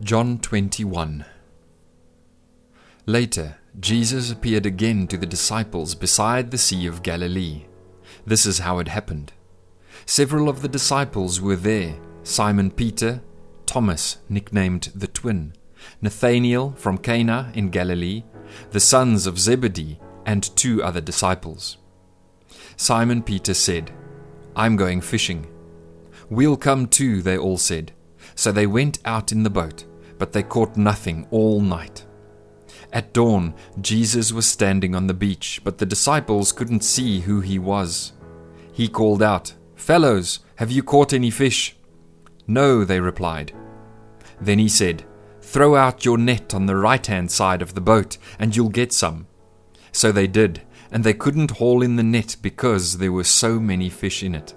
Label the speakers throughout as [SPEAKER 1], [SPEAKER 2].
[SPEAKER 1] John 21. Later, Jesus appeared again to the disciples beside the Sea of Galilee. This is how it happened. Several of the disciples were there: Simon Peter, Thomas, nicknamed the Twin, Nathanael from Cana in Galilee, the sons of Zebedee, and 2 other disciples. Simon Peter said, "I'm going fishing." "We'll come too," they all said. So they went out in the boat, but they caught nothing all night. At dawn, Jesus was standing on the beach, but the disciples couldn't see who he was. He called out, "Fellows, have you caught any fish?" "No," they replied. Then he said, "Throw out your net on the right-hand side of the boat, and you'll get some." So they did, and they couldn't haul in the net because there were so many fish in it.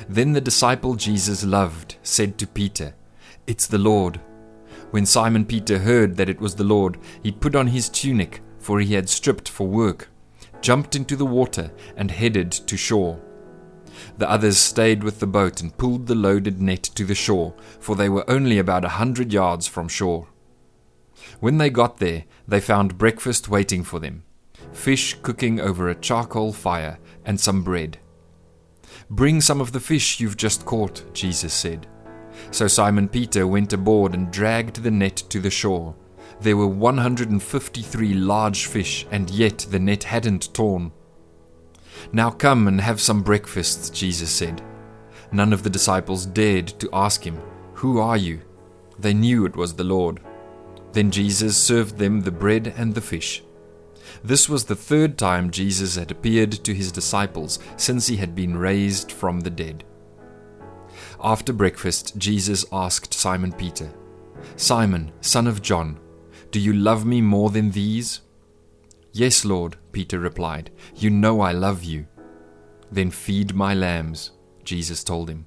[SPEAKER 1] Then the disciple Jesus loved said to Peter, "It's the Lord." When Simon Peter heard that it was the Lord, he put on his tunic, for he had stripped for work, jumped into the water, and headed to shore. The others stayed with the boat and pulled the loaded net to the shore, for they were only about 100 yards from shore. When they got there, they found breakfast waiting for them: fish cooking over a charcoal fire and some bread. "Bring some of the fish you've just caught," Jesus said. So Simon Peter went aboard and dragged the net to the shore. There were 153 large fish, and yet the net hadn't torn. "Now come and have some breakfast," Jesus said. None of the disciples dared to ask him, "Who are you?" They knew it was the Lord. Then Jesus served them the bread and the fish. This was the 3rd time Jesus had appeared to his disciples since he had been raised from the dead. After breakfast, Jesus asked Simon Peter, "Simon, son of John, do you love me more than these?" "Yes, Lord," Peter replied. "You know I love you." "Then feed my lambs," Jesus told him.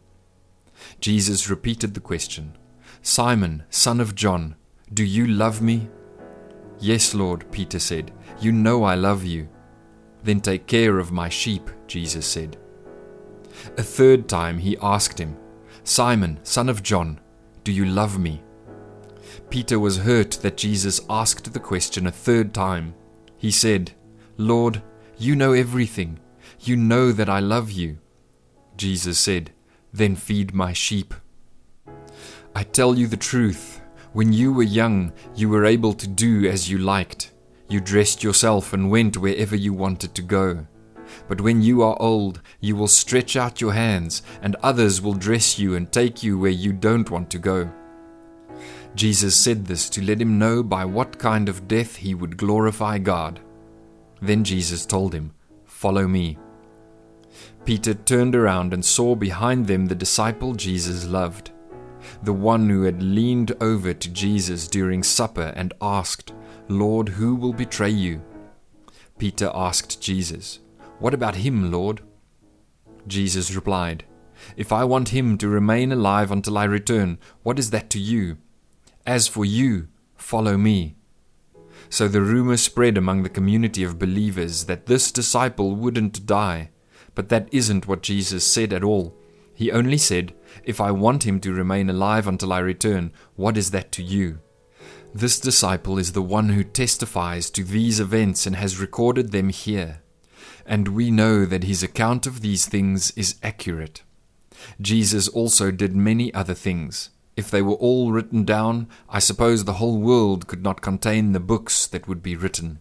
[SPEAKER 1] Jesus repeated the question, "Simon, son of John, do you love me?" "Yes, Lord," Peter said. "You know I love you." "Then take care of my sheep," Jesus said. A 3rd time he asked him, "Simon, son of John, do you love me?" Peter was hurt that Jesus asked the question a 3rd time. He said, "Lord, you know everything. You know that I love you." Jesus said, "Then feed my sheep." "I tell you the truth. When you were young, you were able to do as you liked. You dressed yourself and went wherever you wanted to go. But when you are old, you will stretch out your hands, and others will dress you and take you where you don't want to go." Jesus said this to let him know by what kind of death he would glorify God. Then Jesus told him, "Follow me." Peter turned around and saw behind them the disciple Jesus loved, the one who had leaned over to Jesus during supper and asked, "Lord, who will betray you?" Peter asked Jesus, "What about him, Lord?" Jesus replied, "If I want him to remain alive until I return, what is that to you? As for you, follow me." So the rumor spread among the community of believers that this disciple wouldn't die. But that isn't what Jesus said at all. He only said, "If I want him to remain alive until I return, what is that to you?" This disciple is the one who testifies to these events and has recorded them here. And we know that his account of these things is accurate. Jesus also did many other things. If they were all written down, I suppose the whole world could not contain the books that would be written.